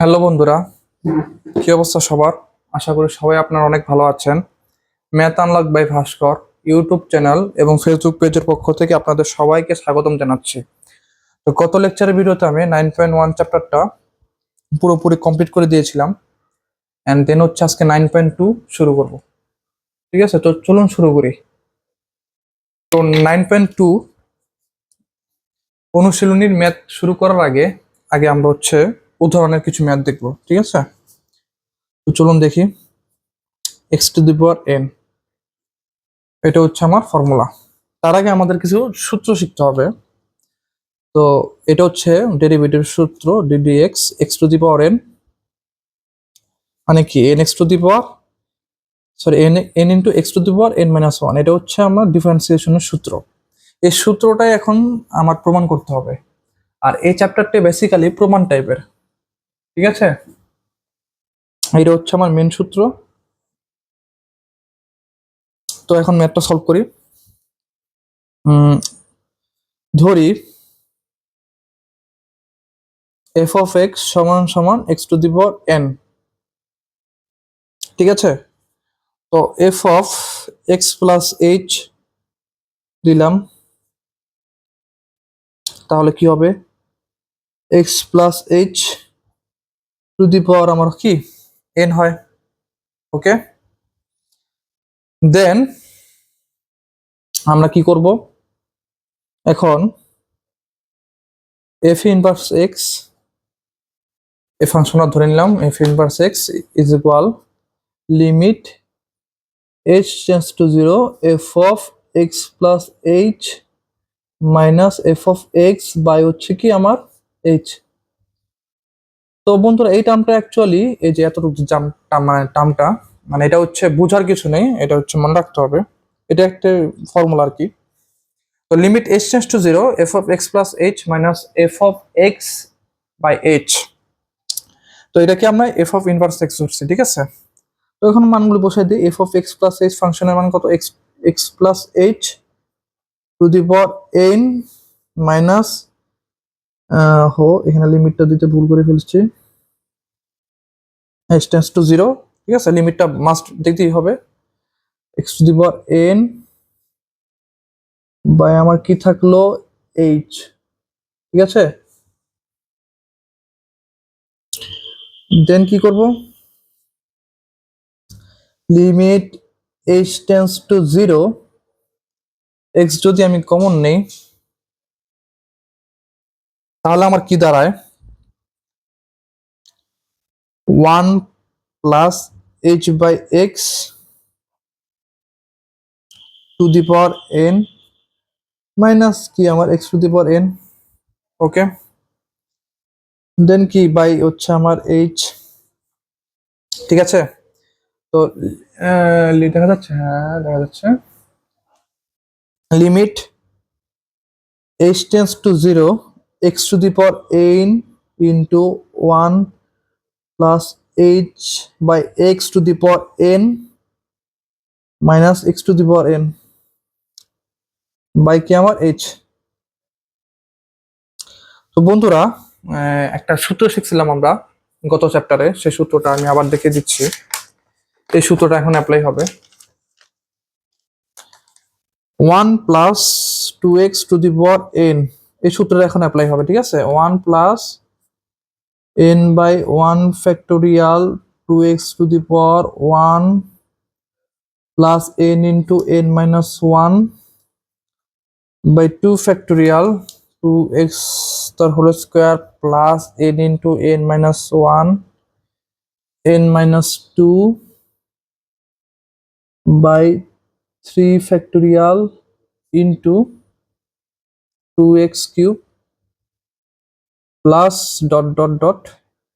Hello বন্ধুরা, কি অবস্থা সবার? আশা করি সবাই আপনারা অনেক ভালো আছেন। Math unlock by Bhaskar YouTube channel এবং ফেসবুক পেজের পক্ষ থেকে আপনাদের সবাইকে স্বাগতম জানাচ্ছি। তো গত লেকচারের ভিডিওতে আমি 9.1 চ্যাপ্টারটা পুরোপুরি কমপ্লিট করে দিয়েছিলাম, অ্যান্ড দেন হচ্ছে আজকে 9.2 শুরু করব। ঠিক আছে, তো চলুন শুরু করি। তো 9.2 অনুশীলনীর ম্যাথ শুরু করার আগে আগে আমরা হচ্ছে উদাহরণের কিছু ম্যাথ দেখব। ঠিক আছে, তো চলুন দেখি। X to the power N, এটা হচ্ছে আমার ফর্মুলা। তার আগে আমাদের কিছু সূত্র শিখতে হবে। তো এটা হচ্ছে ডেরিভেটিভ সূত্র, DD x x to the power N, মানে কি N x to the power sorry N N into x to the power N minus one. এটা হচ্ছে আমার ডিফারেন্সিয়েশনের সূত্র। এই সূত্রটাই এখন আমার প্রমাণ করতে হবে। আর এই চ্যাপ্টারটা বেসিক্যালি প্রমাণ টাইপের। ঠিক আছে, এটা হচ্ছে আমার মেন সূত্র। তো এখন ম্যাথটা সলভ করি। ধরি এফ অফ এক্স সমান সমান X to the power N. ঠিক আছে, তো F of x plus H দিলাম, তাহলে কি হবে? X plus H to the power আমার কি এন হয়। ওকে, দেন আমরা কি করব এখন? এফ ইনভার্স এক্স, এই ফাংশনটা ধরে নিলাম। F inverse x is equal limit H tends to zero f of x plus h minus f of x by হচ্ছে কি আমার এইচ। তো বন্ধুরা, এই টার্মটা অ্যাকচুয়ালি এই যে এতটুকু টার্মটা মানে এটা হচ্ছে বোঝার কিছু নেই, এটা হচ্ছে মনে রাখতে হবে। এটা একটা ফর্মুলা আর কি। তো limit H tends to zero f of x plus h minus f of x by h. তো এটাকে আমরা এফ অফ ইনভার্স এক্স ধরছি। ঠিক আছে, তো এখন মানগুলো বসাই দিই। F of x plus h ফাংশনের মান কত? X x plus H to the power N minus এখানে লিমিটটা দিতে ভুল করে ফেলছি, এইচ টেন্স টু জিরো। ঠিক আছে, লিমিটটা মাস্ট দিতেই হবে। X to the power N by আমার কি থাকলো এইচ। ঠিক আছে, দেন কি করব? Limit H tends to zero, X যদি আমি কমন নেই তাহলে আমার কি দাঁড়ায়? One plus H by x to the power N minus কি আমার x to the power N. Okay, then কি বাই হচ্ছে আমার এইচ। ঠিক আছে, তো দেখা যাচ্ছে, হ্যাঁ দেখা যাচ্ছে। Limit H tends to zero x to the power n into one plus H by x to the power N minus x to the power N by কি আমার এইচ। তো বন্ধুরা, একটা সূত্র শিখছিলাম আমরা গত চ্যাপ্টারে, সেই সূত্রটা আমি আবার দেখে দিচ্ছি। এই সূত্রটা এখন অ্যাপ্লাই হবে। One plus two x to the power n, এই সূত্রটা এখন অ্যাপ্লাই হবে। ঠিক আছে, one plus n by one factorial two x to the power one plus n into n minus one by 2 factorial 2x তার whole square plus n into n minus one n minus two by 3 factorial into 2x cube plus dot dot dot.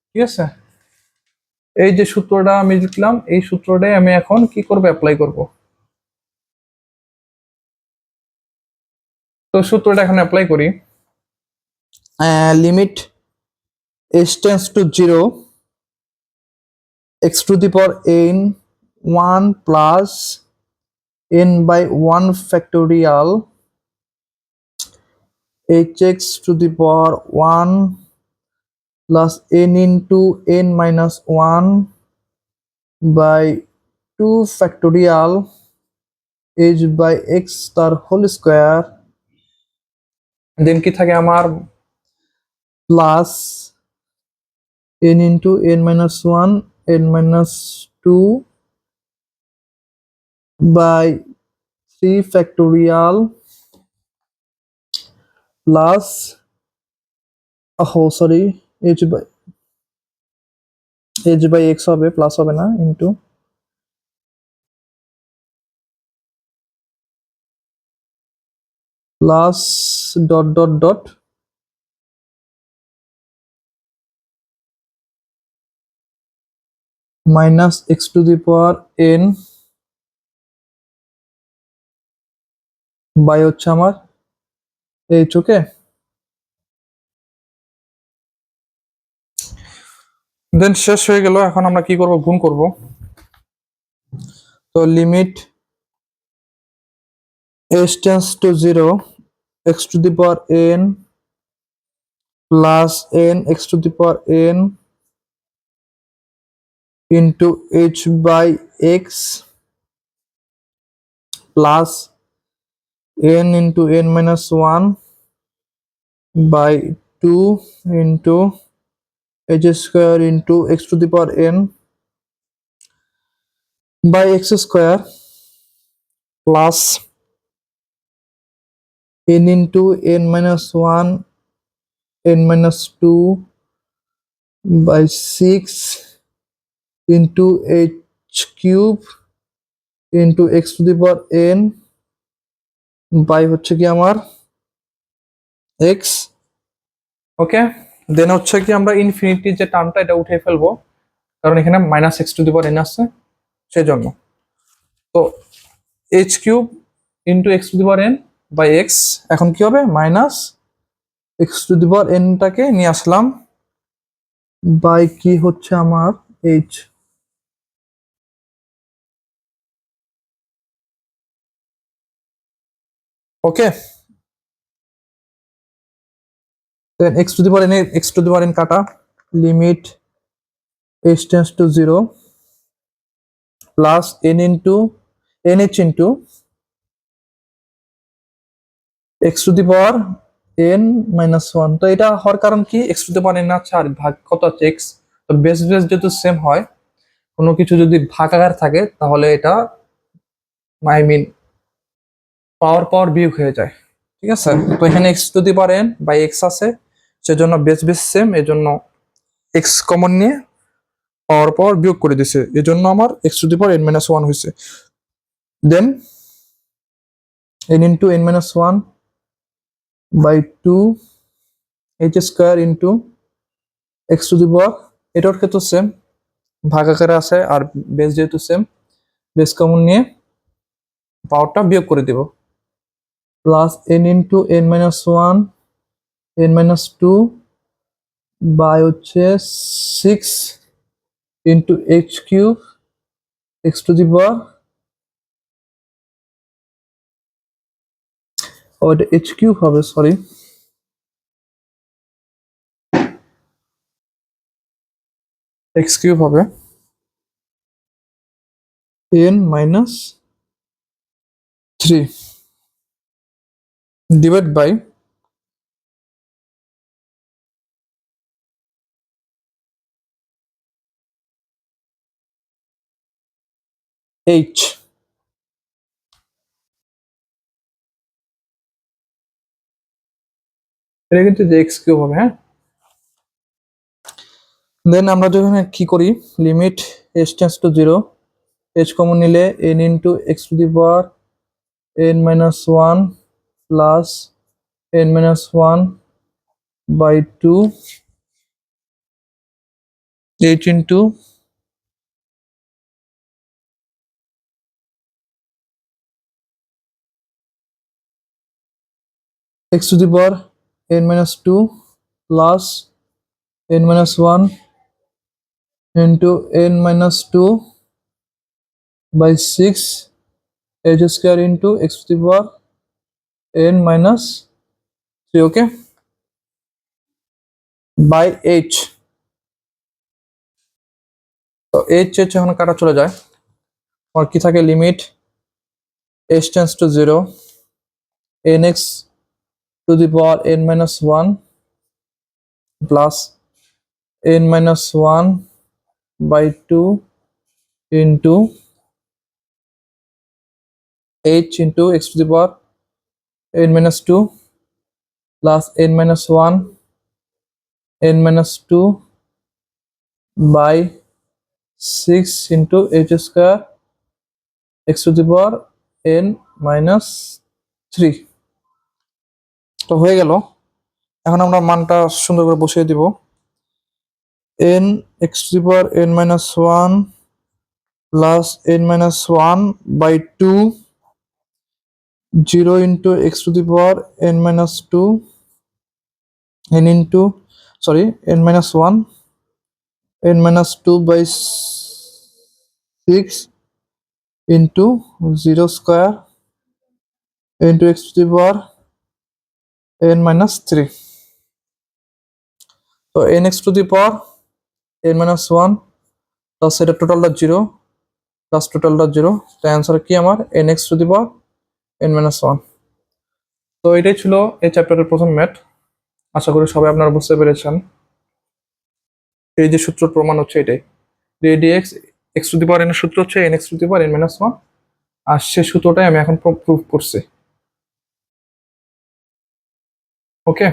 ঠিক আছে, এই যে সূত্রটা আমি লিখলাম, এই সূত্রটাই আমি এখন কি করব? অ্যাপ্লাই করব। তো সূত্রটা এখন অ্যাপ্লাই করি। Limit h tends to zero x two the power n one plus n by 1 factorial hx to the power 1 plus n into n minus 1 by 2 factorial h by x তার whole square, দেন কি থাকে আমার plus n into n minus 1 n minus 2 by 3 factorial plus sorry h by x হবে, plus হবে না, into plus dot dot dot minus x to the power n by হচ্ছে আমার h। ওকে, দেন শেষ হয়ে গেল। এখন আমরা কি করব, গুণ করব। তো limit h tends to 0 x to the power n plus n x to the power n into h by x plus n into n minus 1 by 2 into h square into x to the power n by x square plus n into n minus 1 n minus 2 by 6 into h cube into x to the power n by হচ্ছে কি আমার x। ওকে, দেন হচ্ছে কি আমরা infinity যে টার্মটা এটা উঠে ফেলবো, কারণ এখানে minus x to the power n আসছে সেজন্য। তো h cube into x to the power N by x, এখন কি হবে minus x to the power এনটাকে নিয়ে আসলাম বাই কি হচ্ছে আমার h. Okay, then x to the power n x to the power n কাটা, limit H tends to 0 plus n into n h into x to the power N minus 1। তো এটা হওয়ার কারণ কি, x to the power N আছে আর ভাগ কত আছে এক্স, তো বেস বেস যেহেতু সেম হয়, কোনো কিছু যদি ভাগাকার থাকে তাহলে এটা আই মিন পাওয়ার পাওয়ার বিয়োগ হয়ে যায়। ঠিক আছে, তো এখানে x to the power N by x আছে, সেজন্য বেস বেস সেম, এজন্য এক্স কমন নিয়ে পাওয়ার পাওয়ার বিয়োগ করে দিছে, এজন্য আমার x to the power N minus 1 হয়েছে। Then n into n minus 1 by 2 h square into x to the power, এটার ক্ষেত্রে সেম, ভাগ আকারে আছে আর বেস যেহেতু সেম, বেস কমন নিয়ে পাওয়ারটা বিয়োগ করে দিব, plus n into n minus 1 n minus 2 by হচ্ছে 6 into h cube x to the power, ওটা এইচ কিউব হবে, সরি এক্স কিউব হবে n minus 3 divided by h। এটা কিন্তু যে এক্স কিউব হবে। হ্যাঁ, দেন আমরা যখন কি করি, limit h tends to 0 h common নিলে n into x to the power n minus 1 plus n minus 1 by 2 h into x to the power n minus 2 plus n minus 1 into n minus 2 by 6 h square into x to the power n minus 3, okay, by h। তো h এখন কাটা চলে যায়, আর কি থাকে limit h tends to 0 nx two the power n minus 1 plus n minus 1 by 2 into h into x to the power n minus 2 plus n minus 1 n minus 2 by 6 into h square x to the power n minus 3। তো হয়ে গেল। এখন আমরা মানটা সুন্দর করে বসিয়ে দিব। n x to the power n minus 1 plus n minus 1 by 2 0 into x to the power n minus 2 n into n minus 1 n minus 2 by 6 into 0 square into x to the power n minus 3। তো nx to the power n minus 1 plus এটা টোটালটা 0 plus টোটালটা 0, তো answer কি আমার nx to the power n minus 1। তো এটাই ছিল এই চ্যাপ্টারের প্রথম ম্যাথ। আশা করি সবাই আপনারা বুঝতে পেরেছেন। এই যে সূত্র প্রমাণ হচ্ছে এটাই, dx x to the power n এর সূত্র হচ্ছে nx to the power n minus 1, আর সেই সূত্রটাই আমি এখন প্রুফ করছি। ওকে,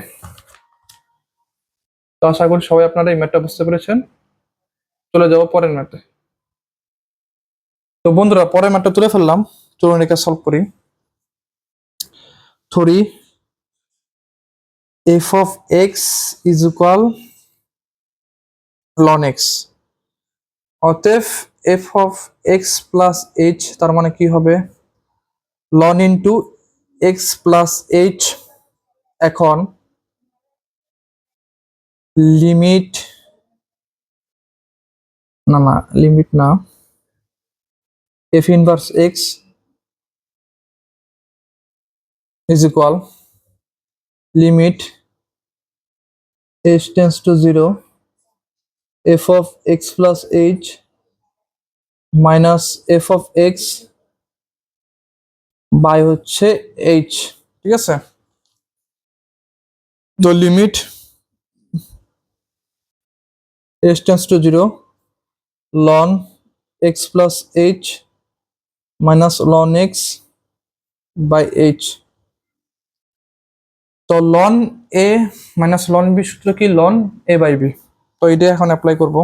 তো আশা করি সবাই আপনারা এই ম্যাথটা বুঝতে পেরেছেন। চলে যাবো পরের ম্যাথে। তো বন্ধুরা পরের ম্যাথটা তুলে ফেললাম, চলুন এটা সলভ করি। ধরি f of x is equal ln x, অতএব f of x plus h তার মানে কি হবে ln into x plus h। এখন লিমিট লিমিট না, f inverse x is equal limit h tends to 0 f of x plus h minus f of x by হচ্ছে h। ঠিক আছে, তো limit h tends to 0 ln x plus h minus ln x by h। তো ln a minus ln b সূত্র কি ln a by b, তো এটা এখন অ্যাপ্লাই করব।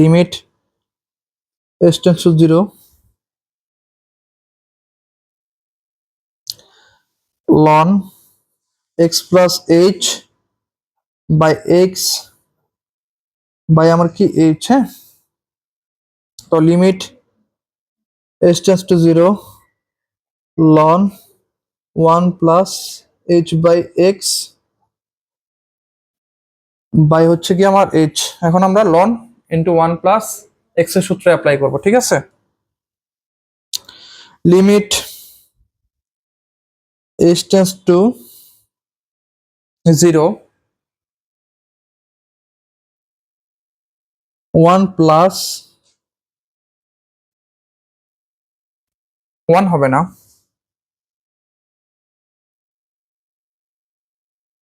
Limit h tends to 0 ln x plus h by x by আমার কি h, হ্যাঁ, তো limit h tends to 0 ln 1 plus h by x by হচ্ছে কি আমার h। এখন আমরা ln into 1 plus x এর সূত্র অ্যাপ্লাই করব। ঠিক আছে, limit h tends to 0 1 plus 1 হবে না,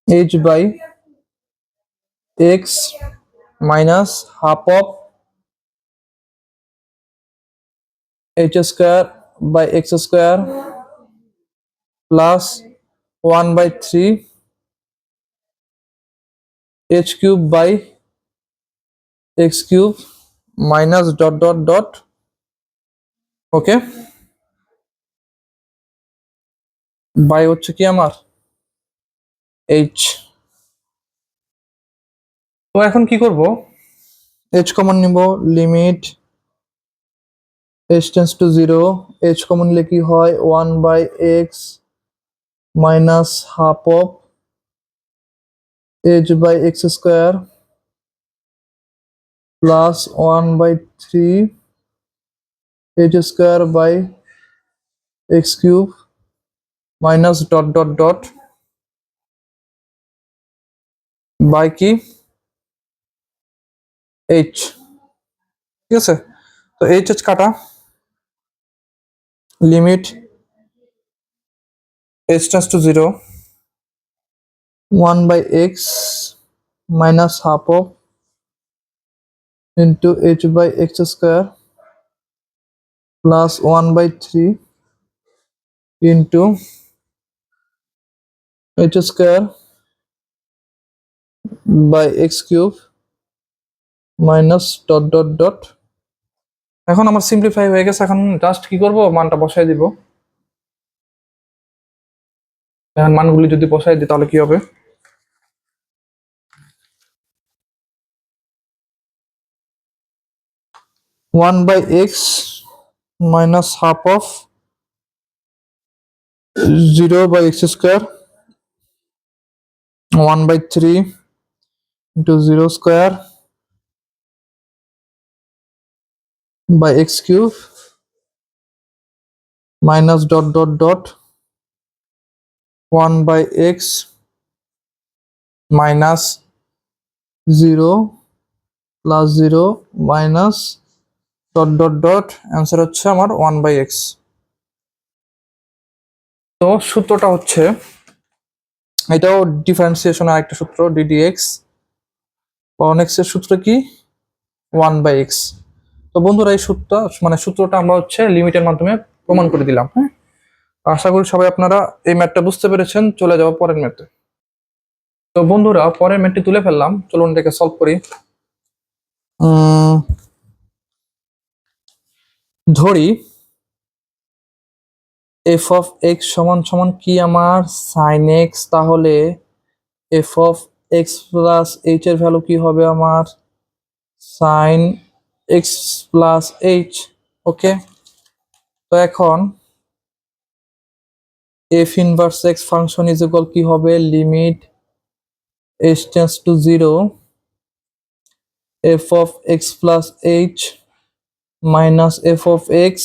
h by x minus half of h square by x square plus 1 by 3 h cube by x cube minus dot dot dot। Okay, by হচ্ছে কি আমার h। তো এখন কি করব, h কমন নিব, limit h tends to 0 h common নিলে কি হয় 1 by x minus half of h by x square plus 1 by 3 h square by x cube minus dot dot dot by কি h। ঠিক আছে, তো এইচ কাটা, limit h tends to 0 1/x minus half of into h by x square plus 1/3 into h square by x cube minus dot dot dot। এখন আমার simplify হয়ে গেছে, এখন জাস্ট কি করব, মানটা বসাই দিব। এখন মানগুলি যদি বসাই দিই তাহলে কি হবে, 1/x minus half of 0/x square 1/3 into 0 square by x cube minus dot dot dot 1/x minus 0 plus 0 minus dot dot dot, answer হচ্ছে আমার 1/x। তো সূত্রটা হচ্ছে, এটাও ডিফারেন্সিয়েশনের আরেকটা সূত্র, ddx ln x এর সূত্র কি 1/x। তো বন্ধুরা এই সূত্রটা আমরা হচ্ছে লিমিটের মাধ্যমে প্রমাণ করে দিলাম। হ্যাঁ, আশা করি সবাই আপনারা এই ম্যাথটা বুঝতে পেরেছেন। চলে যাবো পরের ম্যাথে। তো বন্ধুরা পরের ম্যাথটি তুলে ফেললাম, চলুন এটাকে সলভ করি। ধরি এফ অফ এক্স সমান সমান কি আমার সাইন এক্স, তাহলে f of x plus h এর ভ্যালু কি হবে আমার sine x plus h. Okay, তো এখন f inverse x function is equal কি হবে, limit h tends to 0 f of x plus h minus f of x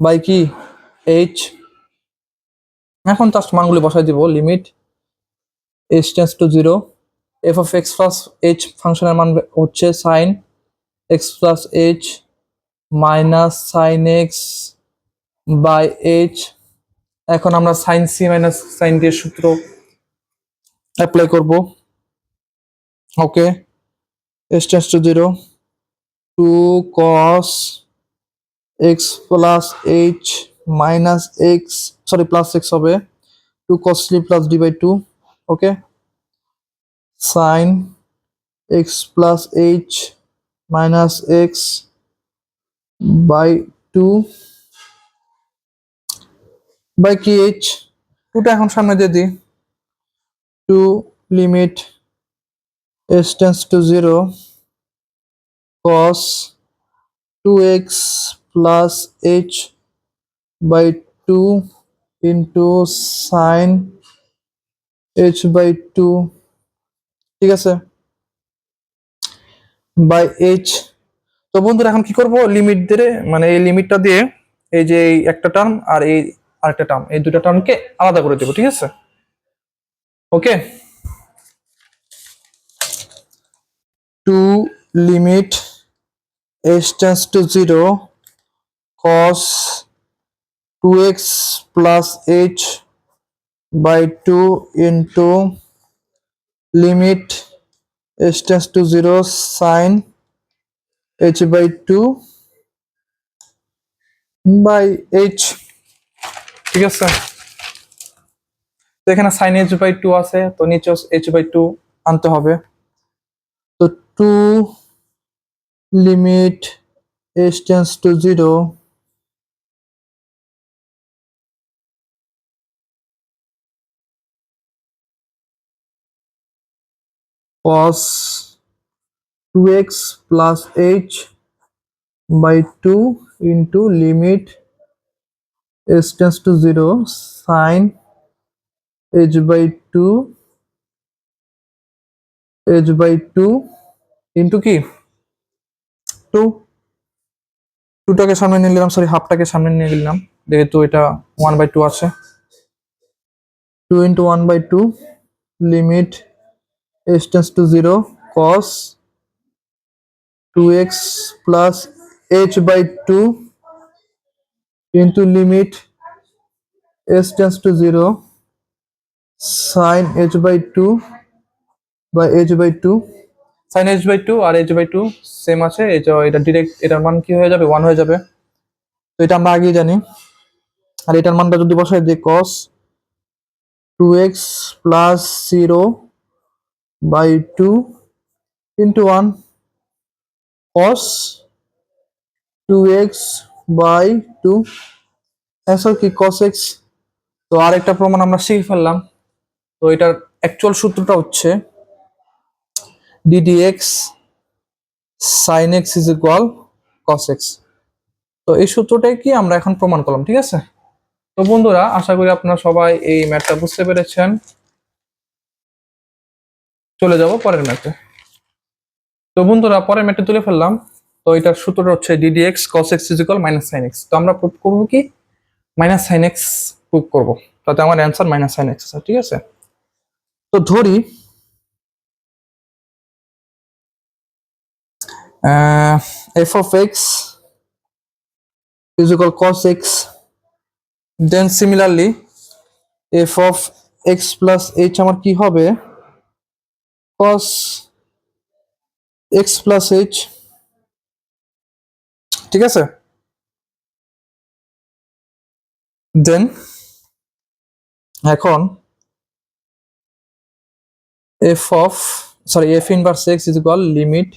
by কি h. এখন জাস্ট মানগুলি বসাই দিব, limit h tends to 0 f of x plus h ফাংশনের মান হচ্ছে sine x plus h minus sine x by h. এখন আমরা sine C minus sine D এর সূত্র অ্যাপ্লাই করব। Okay, h tends to 0 2 cos x plus h minus x, sorry plus x হবে 2 cos 3 plus D by 2। Okay, sine x plus h minus x by 2 by কি h. 2টা এখন সামনে দিয়ে দিই, 2 limit h tends to 0 cos 2x plus h by 2 into sin h by 2, ঠিক আছে, by h। তো বন্ধুরা এখন কি করব, লিমিট দিয়ে মানে এই লিমিটটা দিয়ে এই যে এই একটা টার্ম আর এই আরেকটা টার্ম, এই দুটো টার্মকে আলাদা করে দেব। ঠিক আছে, ওকে, 2 limit h tends to 0 cos 2x plus h by 2 into limit h tends to 0 sin h by 2 by h। ঠিক আছে, তো এখানে sin h by 2 আছে, তো নিচে h by 2 আনতে হবে। তো 2 limit h tends to 0 cos 2x plus h by 2 into limit h tends to 0 sin h by 2 h by 2 into কি 2, 2টাকে সামনে নিয়ে নিলাম, সরি হাফটাকে সামনে নিয়ে নিলাম, যেহেতু এটা 1/2 আছে। 2 into 1/2 limit h tends to 0 cos 2x plus h by 2 into limit s tends to 0 sin h by 2 by h by 2 sin h by 2 আর h by 2 সেম আছে, এটা ডিরেক্ট এটার মান কি হয়ে যাবে 1 হয়ে যাবে। তো এটা আমরা আগেই জানি। আর এটার মানটা যদি বসাই দিই cos 2x plus 0 by 2 into 1 cos 2x by 2 answer কি cos x। তো আরেকটা প্রমাণ আমরা শিখে ফেললাম। তো এটার অ্যাকচুয়াল সূত্রটা হচ্ছে ddx sin x is equal cos x। তো এই সূত্রটাই কি আমরা এখন প্রমাণ করলাম, ঠিক আছে। তো বন্ধুরা আশা করি আপনারা সবাই এই ম্যাথটা বুঝতে পেরেছেন। চলে যাব পরের ম্যাথে। তো বন্ধুরা পরের ম্যাথটা তুলে ফেললাম। তো এটার সূত্রটা হচ্ছে ddx cos x is equal minus sin x। তো আমরা প্রুভ করবো কি মাইনাস সাইন এক্স প্রুভ করবো, তাতে আমার অ্যান্সার মাইনাস সাইন এক্স আছে, ঠিক আছে। তো ধরি f of x is equal cos x, then similarly f of x plus h আমার কি হবে cos x plus h, ঠিক আছে। দেন এখন f inverse x is equal limit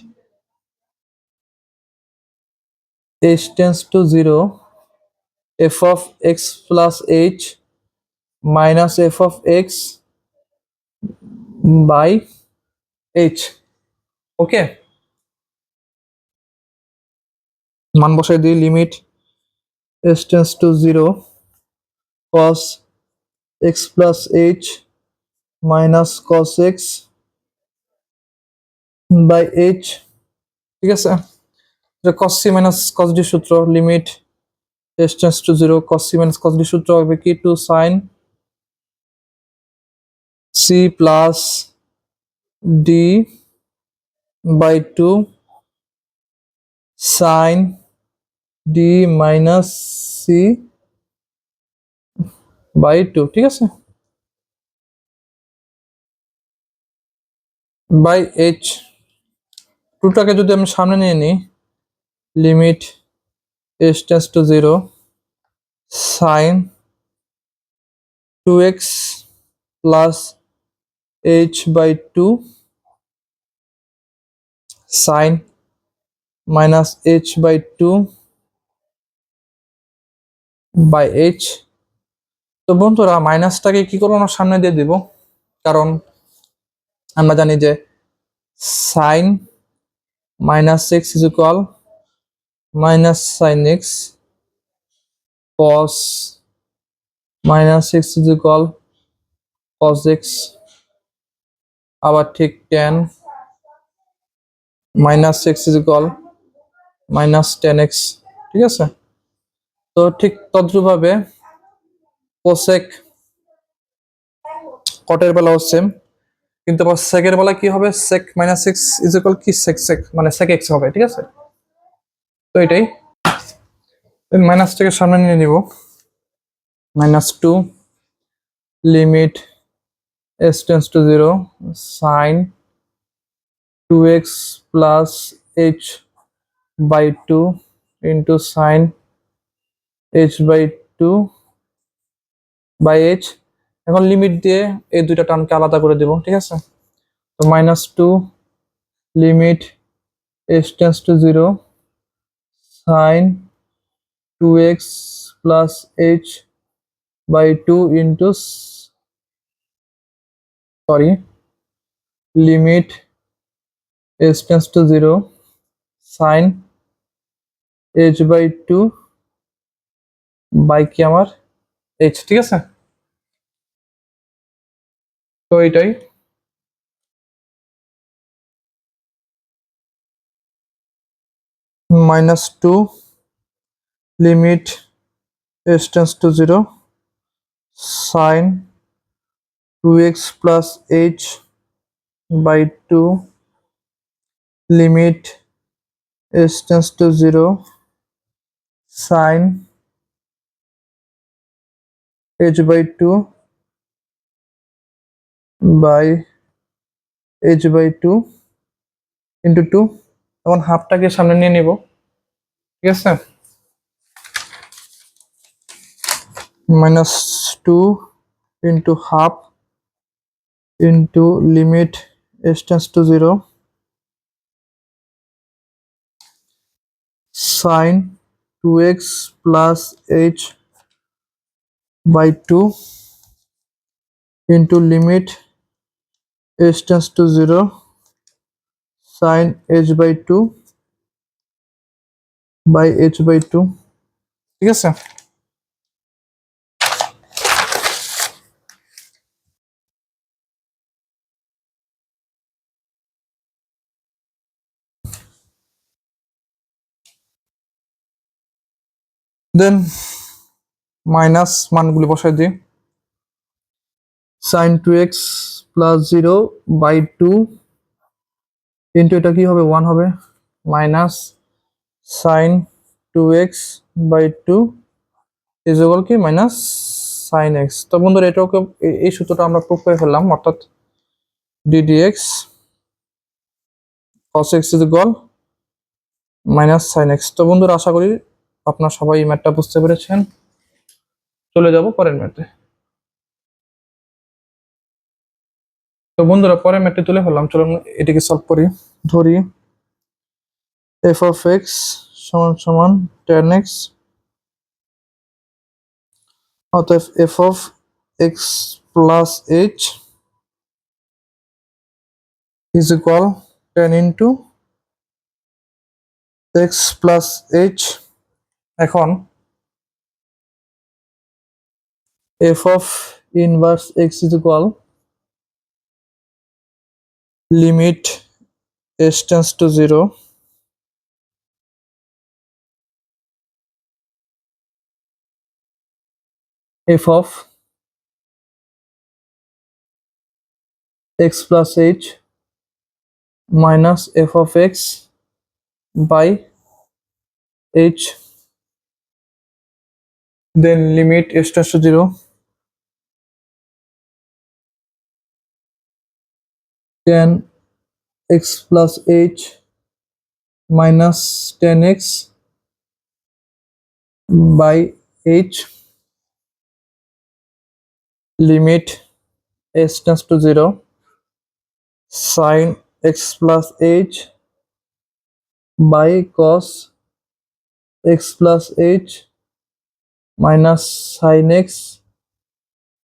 h tends to 0 f of x plus h minus f of x by h, ওকে। মান বসাই দিই limit h tends to 0 cos x plus h minus cos x by h, ঠিক আছে। cos c minus cos d সূত্র limit h tends to 0 cos c minus cos d সূত্র হবে কি 2 sin c plus d by 2 sin d minus c by 2, ঠিক আছে, by h। টুটাকে যদি আমি সামনে নিয়ে নিই limit h tends to 0 sin 2x plus h by 2 sin minus h by 2 by h। তো বন্ধুরা মাইনাসটাকে কি করবো আমরা সামনে দিয়ে দিব, কারণ আমরা জানি যে sin minus x is equal minus sin x, cos minus x is equal cos x, আবার ঠিক tan minus x is equal minus tan x, ঠিক আছে। তো ঠিক তদ্রুপভাবে কোসেক কটের বেলাও সেম, কিন্তু আবার সেকের বেলা কি হবে sec minus x is equal কি sec মানে sec x হবে, ঠিক আছে। তো এটাই মাইনাসটাকে সামনে নিয়ে নিব -2 limit s tends to 0 sin 2x plus h by 2 into sin h by 2 by h। এখন লিমিট দিয়ে এই দুইটা টার্মকে আলাদা করে দেব, ঠিক আছে। তো -2 limit h tends to 0 sin 2x plus h by 2 into limit h tends to 0 sin h by 2 by কি আমার h, ঠিক আছে। তো এটাই -2 limit h tends to 0 sin 2x plus h by 2 limit h tends to 0 sin h by 2 by h by 2 into 2, এখন হাফটাকে সামনে নিয়ে নিব, ঠিক আছে, -2 into half into limit h tends to 0 sin 2x plus h by 2 into limit h tends to 0 sin h by 2 by h by 2, ঠিক আছে। Than minus মানগুলি বসাই দিই, sin 2x plus 0 by 2 into এটা কি হবে 1 হবে, minus sin 2x by 2 is equal কি মাইনাস sin x। তো বন্ধুরা এটাকে এই সূত্রটা আমরা প্রুফ করে ফেললাম, অর্থাৎ ddx cos x is equal minus sin x। তো বন্ধুরা আশা করি আপনারা সবাই এই ম্যাথটা বুঝতে পেরেছেন। চলে যাব পরের ম্যাথে। তো বন্ধুরা পরের ম্যাথটি তুলে ফেললাম, চলুন এটিকে সলভ করি। ধরি f of x সমান সমান tan x, অতএব f of x plus h is equal tan into x plus h। এখন f of inverse x is equal limit h tends to 0 f of x plus h minus f of x by h, then limit h tends to 0 tan x plus h minus tan x by h, limit h tends to 0 sin x plus h by cos x plus h minus sin x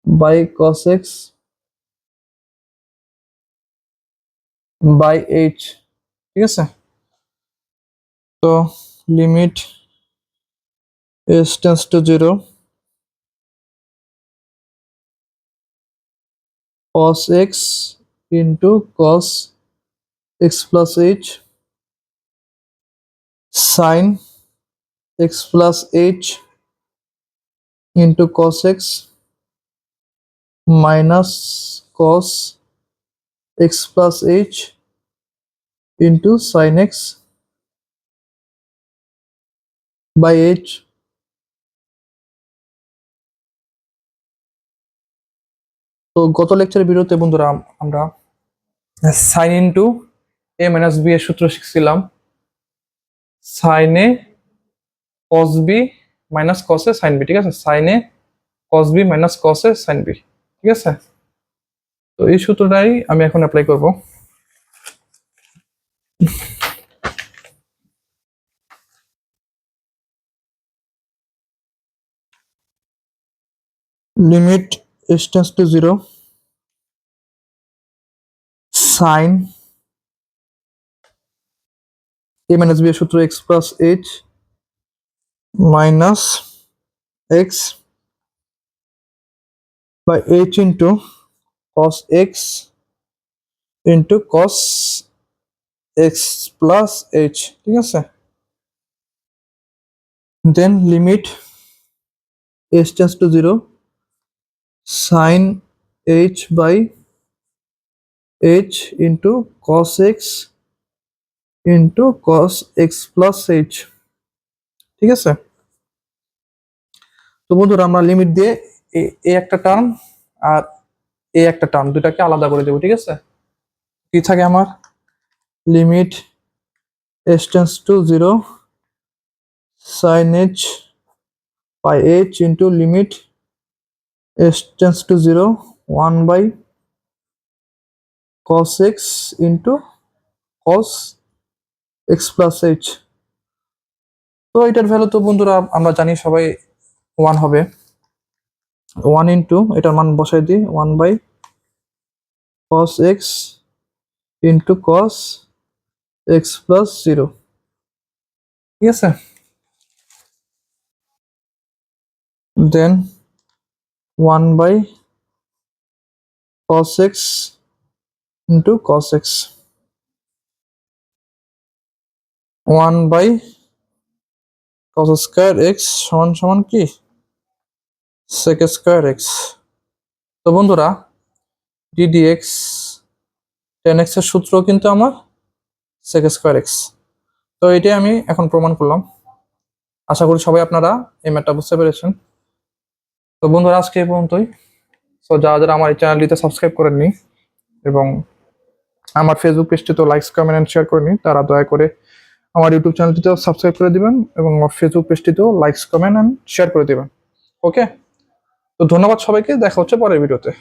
by cos x by h, ঠিক আছে। তো limit h tends to 0 cos x into cos x plus h sin x plus h into cos x minus cos x plus h into sin x by h। তো গত লেকচারের ভিডিওতে বন্ধুরা আমরা sine into a minus b এর সূত্র শিখছিলাম, sine a cos b minus cos a sin b, ঠিক আছে, sine a cos b minus cos a sin b, ঠিক আছে। তো এই সূত্রটাই আমি এখন অ্যাপ্লাই করব। Limit h tends to 0 sin a minus b এর সূত্র x plus h minus x by h into cos x into cos x plus h, ঠিক আছে। দেন limit h tends to 0 sin h by h into cos x into cos x plus H. ঠিক আছে, তো বন্ধুরা আমরা limit দিয়ে এ একটা term আর এ একটা টার্ম দুটাকে আলাদা করে দেবো। ঠিক আছে, কি থাকে আমার limit s tends to zero sine h by h into limit s tends to zero 1 by cos x into cos x plus h. তো এটার ভ্যালু তো বন্ধুরা আমরা জানি সবাই 1 হবে। 1 ইন্টু এটার মান বসাই দিই 1 by cos x into cos x plus zero. ঠিক আছে, then 1 by cos x into cos x 1 by cos square x সমান সমান কি sec স্কয়ার x। তো বন্ধুরা ddx tan x এর সূত্র কিন্তু আমার sec স্কয়ার x। তো এটাই আমি এখন প্রমাণ করলাম। আশা করি সবাই আপনারা এই ম্যাথটা বুঝতে পেরেছেন। তো বন্ধুরা আজকে এই পর্যন্তই। তো যারা যারা আমার এই চ্যানেলটিতে সাবস্ক্রাইব করেননি এবং আমার ফেসবুক পেজটিতেও লাইক কমেন্ট এন্ড শেয়ার করেনি, তারা দয়া করে আমার ইউটিউব চ্যানেলটিতেও সাবস্ক্রাইব করে দিবেন এবং আমার ফেসবুক পেজটিতেও লাইক কমেন্ট এন্ড শেয়ার করে দিবেন। ওকে, তো ধন্যবাদ সবাইকে, দেখা হচ্ছে পরের ভিডিওতে।